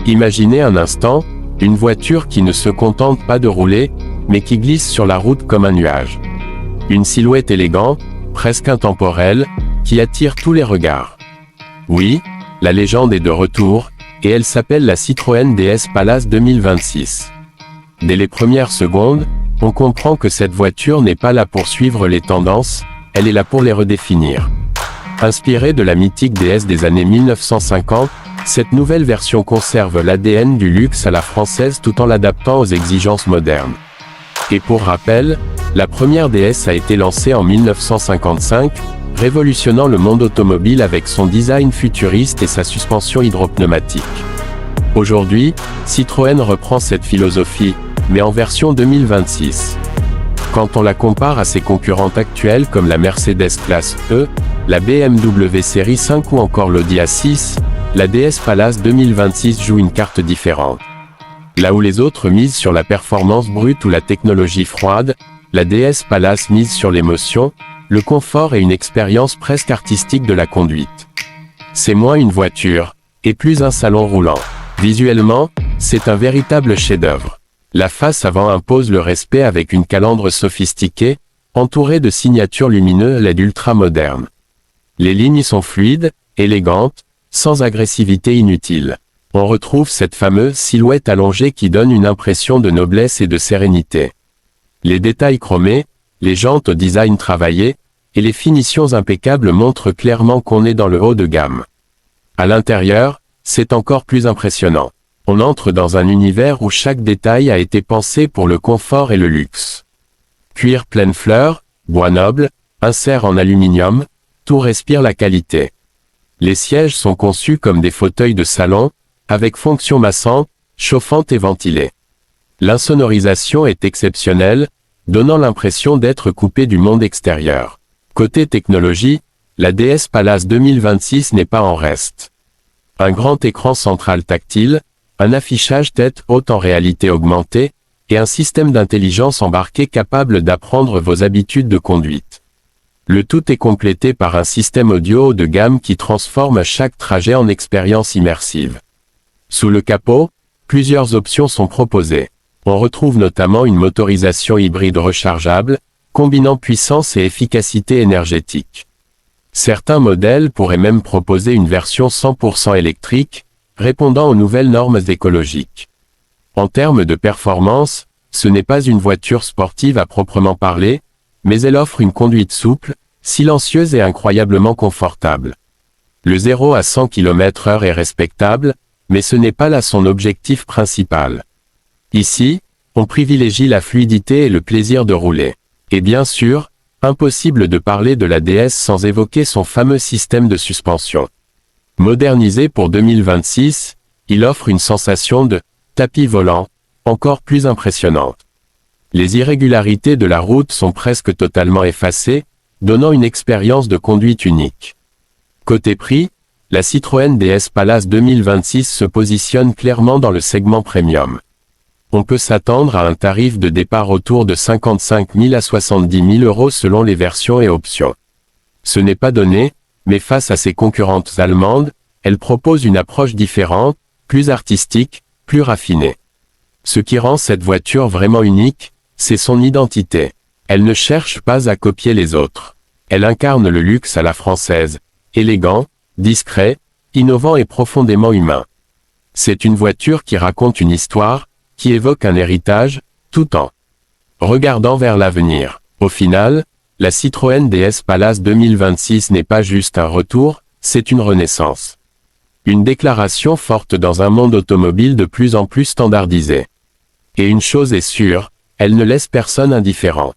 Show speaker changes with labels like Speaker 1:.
Speaker 1: Imaginez un instant, une voiture qui ne se contente pas de rouler, mais qui glisse sur la route comme un nuage. Une silhouette élégante, presque intemporelle, qui attire tous les regards. Oui, la légende est de retour, et elle s'appelle la Citroën DS Palace 2026. Dès les premières secondes, on comprend que cette voiture n'est pas là pour suivre les tendances, elle est là pour les redéfinir. Inspirée de la mythique DS des années 1950, cette nouvelle version conserve l'ADN du luxe à la française tout en l'adaptant aux exigences modernes. Et pour rappel, la première DS a été lancée en 1955, révolutionnant le monde automobile avec son design futuriste et sa suspension hydropneumatique. Aujourd'hui, Citroën reprend cette philosophie, mais en version 2026. Quand on la compare à ses concurrentes actuelles comme la Mercedes Classe E, la BMW Série 5 ou encore l'Audi A6, la DS Palace 2026 joue une carte différente. Là où les autres misent sur la performance brute ou la technologie froide, la DS Palace mise sur l'émotion, le confort et une expérience presque artistique de la conduite. C'est moins une voiture, et plus un salon roulant. Visuellement, c'est un véritable chef-d'œuvre. La face avant impose le respect avec une calandre sophistiquée, entourée de signatures lumineuses LED ultra modernes. Les lignes sont fluides, élégantes, sans agressivité inutile. On retrouve cette fameuse silhouette allongée qui donne une impression de noblesse et de sérénité. Les détails chromés, les jantes au design travaillé, et les finitions impeccables montrent clairement qu'on est dans le haut de gamme. À l'intérieur, c'est encore plus impressionnant. On entre dans un univers où chaque détail a été pensé pour le confort et le luxe. Cuir pleine fleur, bois noble, insert en aluminium, tout respire la qualité. Les sièges sont conçus comme des fauteuils de salon, avec fonction massante, chauffante et ventilée. L'insonorisation est exceptionnelle, donnant l'impression d'être coupé du monde extérieur. Côté technologie, la DS Palace 2026 n'est pas en reste. Un grand écran central tactile, un affichage tête haute en réalité augmentée, et un système d'intelligence embarqué capable d'apprendre vos habitudes de conduite. Le tout est complété par un système audio haut de gamme qui transforme chaque trajet en expérience immersive. Sous le capot, plusieurs options sont proposées. On retrouve notamment une motorisation hybride rechargeable, combinant puissance et efficacité énergétique. Certains modèles pourraient même proposer une version 100% électrique, répondant aux nouvelles normes écologiques. En termes de performance, ce n'est pas une voiture sportive à proprement parler, mais elle offre une conduite souple, silencieuse et incroyablement confortable. Le 0 à 100 km/h est respectable, mais ce n'est pas là son objectif principal. Ici, on privilégie la fluidité et le plaisir de rouler. Et bien sûr, impossible de parler de la DS sans évoquer son fameux système de suspension. Modernisé pour 2026, il offre une sensation de tapis volant, encore plus impressionnante. Les irrégularités de la route sont presque totalement effacées, donnant une expérience de conduite unique. Côté prix, la Citroën DS Palace 2026 se positionne clairement dans le segment premium. On peut s'attendre à un tarif de départ autour de 55 000 à 70 000 euros selon les versions et options. Ce n'est pas donné, mais face à ses concurrentes allemandes, elle propose une approche différente, plus artistique, plus raffinée. Ce qui rend cette voiture vraiment unique, c'est son identité. Elle ne cherche pas à copier les autres. Elle incarne le luxe à la française, élégant, discret, innovant et profondément humain. C'est une voiture qui raconte une histoire, qui évoque un héritage, tout en regardant vers l'avenir. Au final, la Citroën DS Palace 2026 n'est pas juste un retour, c'est une renaissance. Une déclaration forte dans un monde automobile de plus en plus standardisé. Et une chose est sûre, elle ne laisse personne indifférent.